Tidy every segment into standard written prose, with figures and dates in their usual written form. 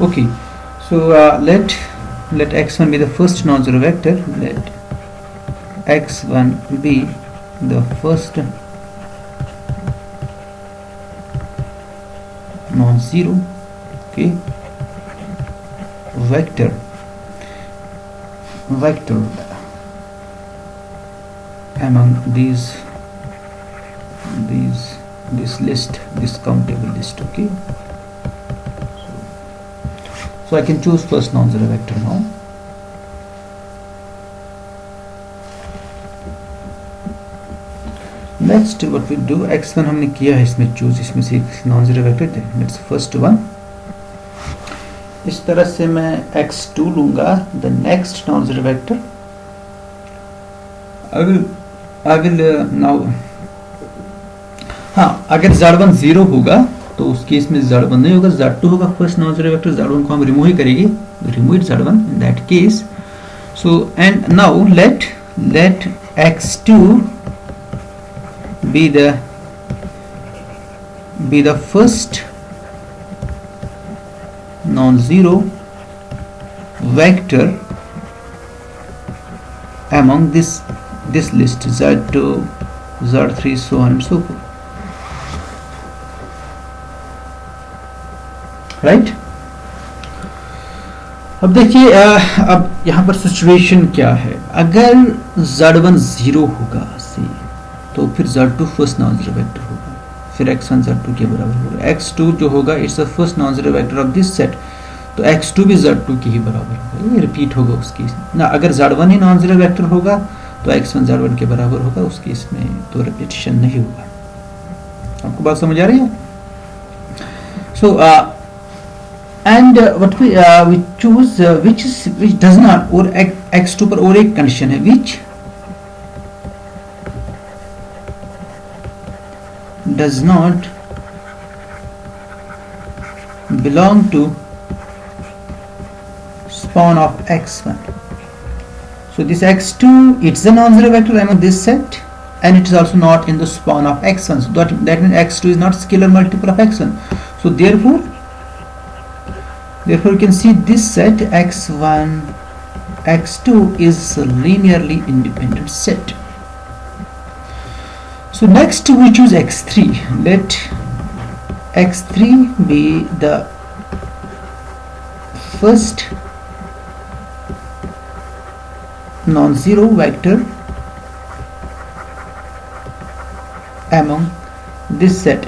Okay, so let x1 be the first non-zero vector. Let x1 be the first non-zero, okay, vector among this list, this countable list. Okay, so I can choose first non-zero vector now. Next what we do, x1 हमने किया है इसमें choose, इसमें से एक non zero vector let's first one. इस तरह से मैं x2 लूंगा the next non zero vector. I will now, हाँ अगर z1 0 होगा तो उस केस में z1 नहीं होगा, z2 होगा first non zero vector. z1 को हम रिमूव ही करेंगे, remove it z1 in that case. So and now let x2 be the first non-zero vector among this list z2 z3 so on and so forth, right. अब देखिए अब यहाँ पर situation क्या है. अगर z1 0 होगा तो फिर z2 first non zero vector होगा, फिर x1 z2 के बराबर होगा. x2 जो होगा it's the first non zero vector of this set, तो x2 भी z2 के ही बराबर होगा. ये रिपीट होगा उस केस ना. अगर z1 ही नॉन जीरो वेक्टर होगा तो x1 z1 के बराबर होगा, उस केस में तो रिपीटिशन नहीं होगा. आपको बात समझ आ रही है. So and what we choose which does not, और x2 पर और एक कंडीशन है which does not belong to spawn of x1. So this x2, it's a non-zero vector among this set, and it is also not in the spawn of x1. So that means x2 is not scalar multiple of x1. So therefore you can see this set x1 x2 is a linearly independent set. So next we choose x3. Let x3 be the first non-zero vector among this set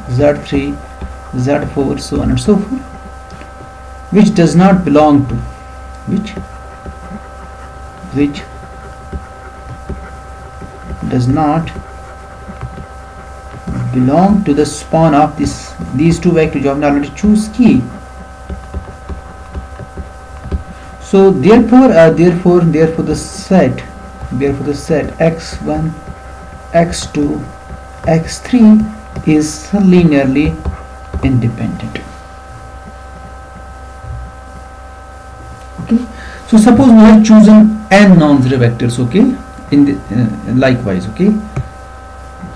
z3 z4 so on and so forth, which does not belong to which does not belong to the spawn of these two vectors जो हमने already choose की. So therefore the set x1 x2 x3 is linearly independent. Okay, so suppose we have chosen n non-zero vectors, okay, in the likewise, okay.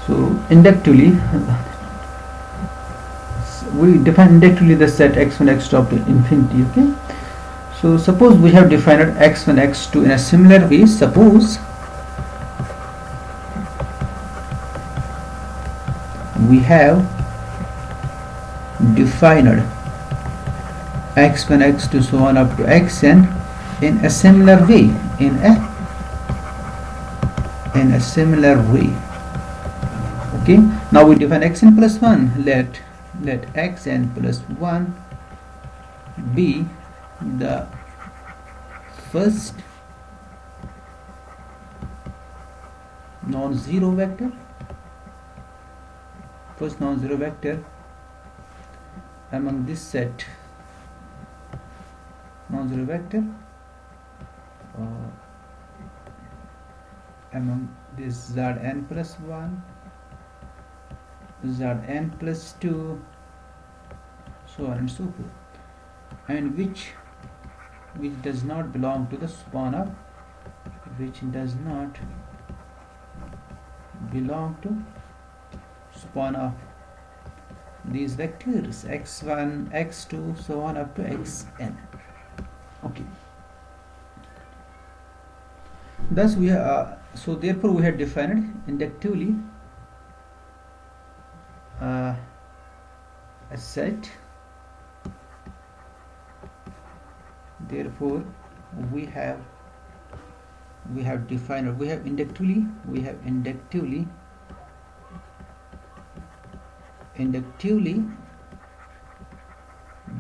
So inductively we define inductively the set x1 x2 up to infinity. Okay, so suppose we have defined x1 x2 in a similar way. Suppose we have defined x1 x2 so on up to xn in a similar way, in a similar way. Okay, now we define xn plus 1. Let xn plus 1 be the first non-zero vector, among this set non-zero vector among this zn plus 1 zn plus 2 so on and so forth, and which does not belong to the spawn of these vectors x1, x2, so on up to xn. Okay. Thus we are so therefore we have defined inductively a set. Therefore we have defined, we have inductively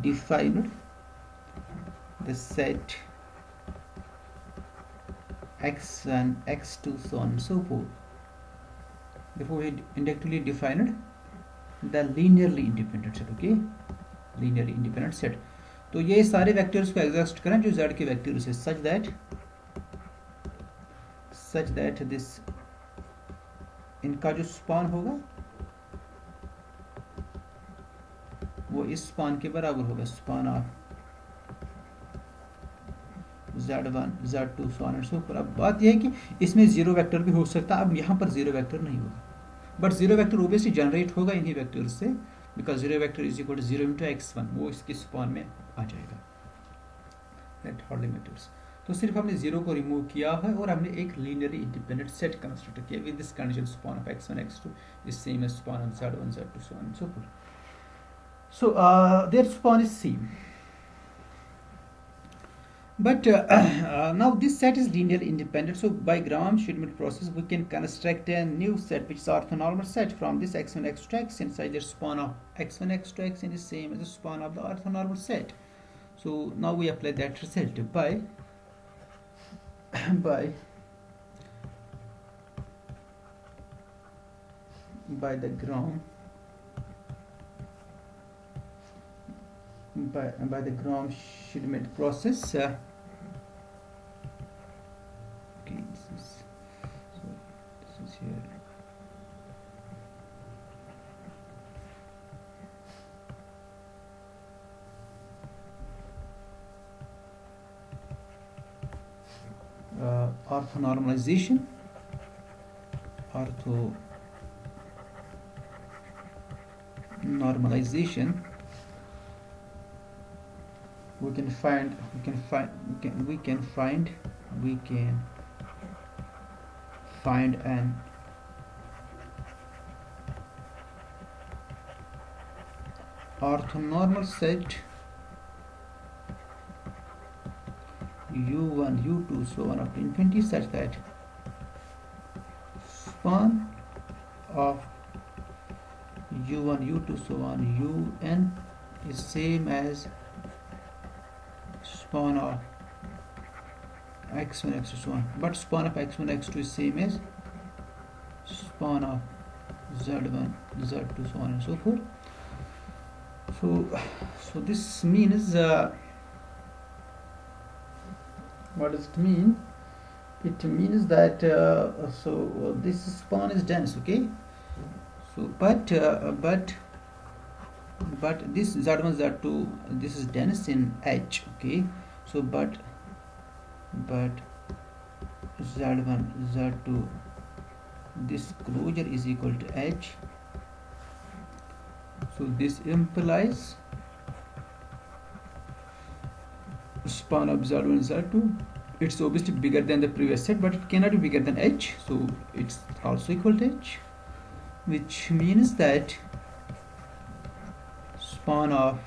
defined the set x1, x2, so on and so forth. Therefore we inductively defined the linearly independent set. Okay, linearly independent set. तो ये सारे vectors को exhaust करें जो z के vectors है, such that this इनका जो स्पान होगा वो इस स्पान के बराबर होगा, span of z1, z2, so on and so forth. अब बात यह है कि इसमें जीरो वेक्टर भी हो सकता है, अब यहाँ पर जीरो वेक्टर नहीं होगा, but zero vector obviously generate होगा इन्हीं वेक्टर से, because zero vector is equal to 0 into x1, वो इसके स्पान में आ जाएगा. That hardly matters. तो सिर्फ हमने जीरो को रिमूव किया है और हमने एक लीनियरली इंडिपेंडेंट सेट कंस्ट्रक्ट किया with this condition span of x1, x2 is same as span of z1, z2, so on and so forth. So their spawn is same. But now this set is linearly independent. So by Gram-Schmidt process, we can construct a new set which is orthonormal set from this x1, x2, x inside the spawn of x1, x2, x is same as the spawn of the orthonormal set. So now we apply that result by the Gram-Schmidt process. Okay, this is here. Orthonormalization. We can find an orthonormal set u1, u2, so on up to infinity, such that span of u1, u2, so on un is same as spawn of x1, x2, so on, but spawn of x1, x2 is same as spawn of z1, z2, so on and so forth. So this means what does it mean? It means that this spawn is dense. Okay, so but this z1, z2, this is dense in H. Okay, so but z1, z2, this closure is equal to H. So this implies span of z1, z2, it's obviously bigger than the previous set, but it cannot be bigger than H, so it's also equal to H, which means that span of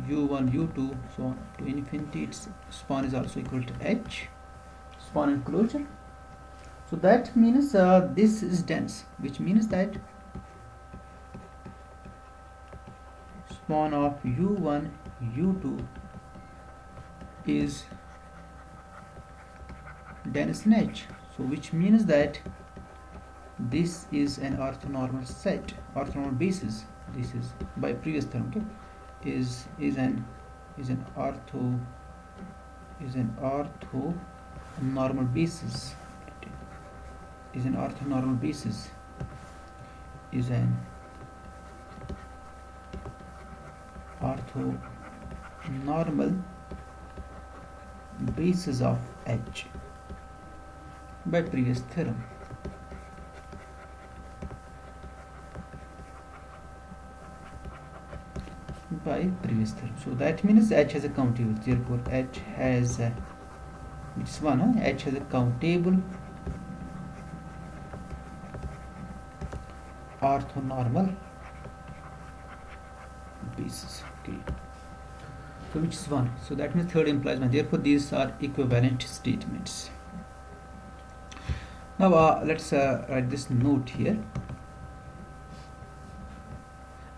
u1, u2, so on to infinity, its span is also equal to H, span and closure. So that means this is dense, which means that span of u1, u2 is dense in H, so which means that this is an orthonormal set, orthonormal basis. This is by previous term. Okay, is an orthonormal basis. Is an orthonormal basis. Is an orthonormal basis of H by previous theorem. by previous theorem. So that means H has a countable. Therefore, H has a, which is one, huh? H has a countable orthonormal basis. Okay. So which is one. So that means third implies one. Therefore, these are equivalent statements. Now let's write this note here.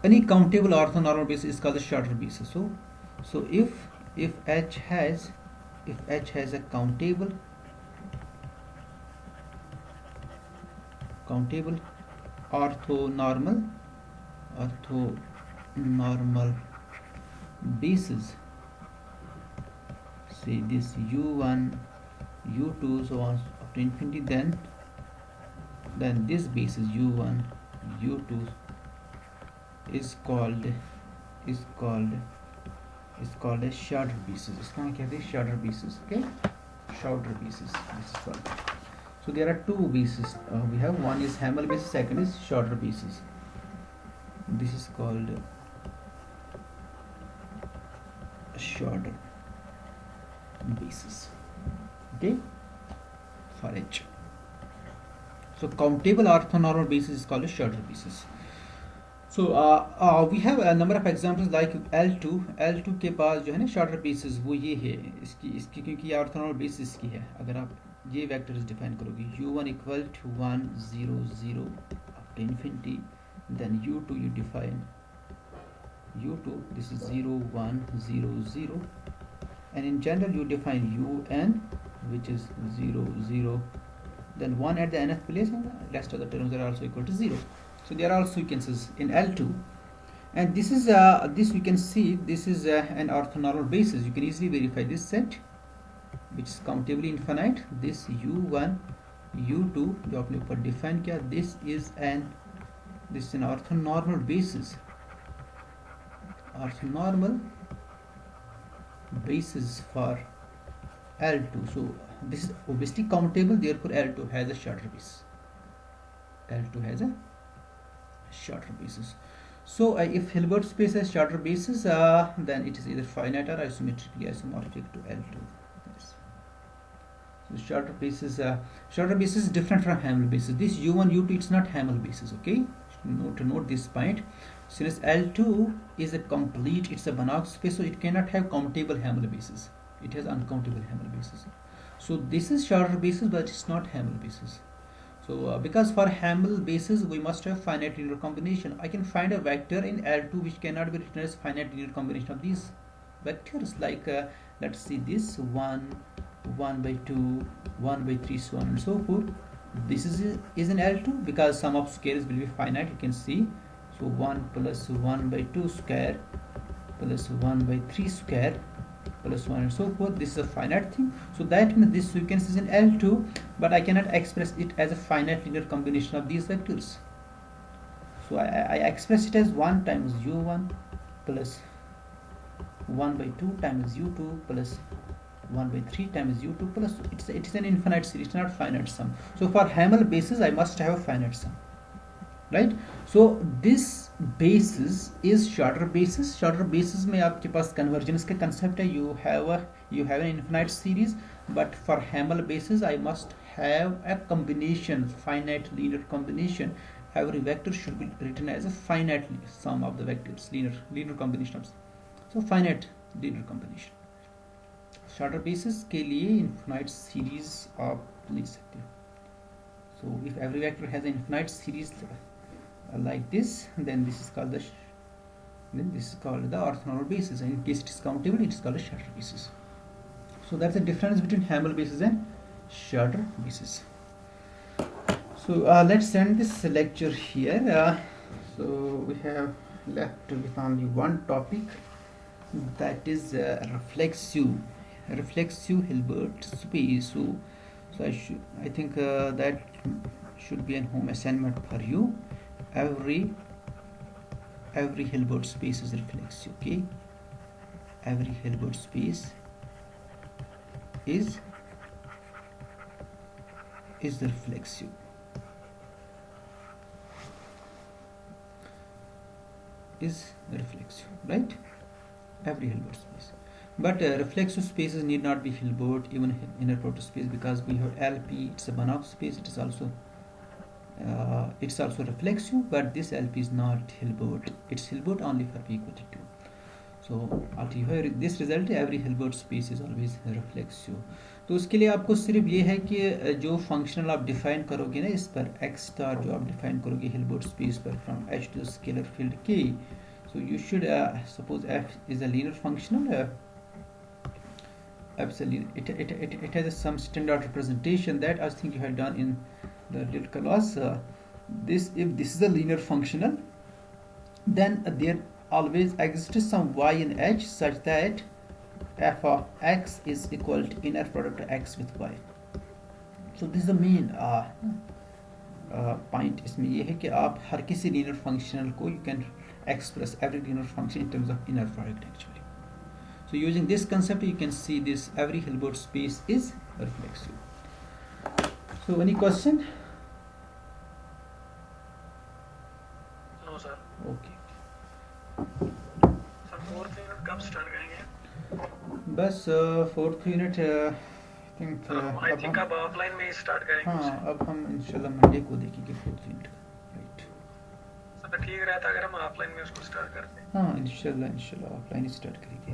Any countable orthonormal basis is called the shorter basis. So if H has a countable orthonormal basis, say this u1 u2 so on up to infinity, then this basis u1 u2 is called a shorter basis. इसको हम कहते हैं shorter basis. Okay, shorter basis this is called. So there are two bases. We have one is Hamel basis, second is shorter basis. This is called shorter basis. Okay, for H. So countable orthonormal basis is called a shorter basis. So we have a number of examples like L2 के पास जो है ना shorter basis वो ये है इसकी क्योंकि ये ऑर्थोनॉर्मल बेसिस की है. अगर आप ये वेक्टर्स डिफाइन करोगे u1 equal to 1 0 0 up to infinity, then u2 you define u2 this is 0 1 0 0, and in general you define un which is 0 0, then 1 at the nth place and the rest of the terms are also equal to 0. So there are all sequences in L2, and this is this we can see this is an orthonormal basis. You can easily verify this set which is countably infinite. This u1 u2 जो आपने ऊपर define किया, this is an orthonormal basis. Orthonormal basis for L2. So this is obviously countable. Therefore, L2 has a shorter basis. L2 has a shorter basis. So if Hilbert space has shorter basis, then it is either finite or isometrically isomorphic to L2. Yes. So shorter basis is different from Hamel basis. This u1 u2 it's not Hamel basis. Okay, to note this point. Since L2 is a complete, it's a Banach space, so it cannot have countable Hamel basis. It has uncountable Hamel basis. So this is shorter basis, but it's not Hamel basis. So because for Hamel basis we must have finite linear combination. I can find a vector in L2 which cannot be written as finite linear combination of these vectors. Like let's see this 1 1 by 2 1 by 3 so on and so forth. This is in L2 because sum of squares will be finite. You can see. So 1 plus 1 by 2 square plus 1 by 3 square plus 1 and so forth. This is a finite thing. So that means this sequence is in L2, but I cannot express it as a finite linear combination of these vectors. So I express it as 1 times u1 plus 1 by 2 times u2 plus 1 by 3 times u2 plus it is an infinite series, not finite sum. So for Hamel basis I must have a finite sum, right? So this basis is shorter basis. Shorter basis में आपके पास convergence का concept है. You have an infinite series, but for Hamel basis I must have a combination, finite linear combination. Every vector should be written as a finite sum of the vectors, linear combination of, so finite linear combination. Shorter basis के लिए infinite series आप लिख सकते हो. So if every vector has an infinite series like this, then this is called the orthonormal basis, and in case it is countable it is called a shorter basis. So that's the difference between Hamel basis and shorter basis. So let's end this lecture here. So we have left with only one topic, that is reflexive Hilbert space. So I think that should be a home assignment for you. Every Hilbert space is reflexive. Okay, every Hilbert space is reflexive. Right? every Hilbert space. But reflexive spaces need not be Hilbert, even inner product space, because we have LP. It's a Banach space. It's also reflexive, but this LP is not Hilbert. It's Hilbert only for p equal to 2. So this result every Hilbert space is always reflexive. तो उसके लिए आपको सिर्फ ये है कि जो functional आप डिफाइन करोगे ना इस पर x स्टार जो आप डिफाइन करोगे हिल्बर्ट स्पेस पर from h to scalar field k, so you should suppose f is a linear functional, f is a it has some standard representation that I think you have done in the little class. If this is a linear functional, then there always exists some y in h such that f of x is equal to inner product of x with y. So this is the main point इसमें ये है कि आप हर किसी linear functional को you can express every linear function in terms of inner product actually. So using this concept you can see this every Hilbert space is reflexive. So any question? No sir. Okay. Sir fourth unit कब start करेंगे? बस fourth unit I think अब offline में ही start करेंगे. हाँ अब हम इंशाल्लाह मंडे को देखेंगे फोर्थ यूनिट का. राइट सर ठीक रहता अगर हम ऑफलाइन में उसको स्टार्ट करते. हाँ इंशाल्लाह ऑफलाइन ही स्टार्ट करेंगे.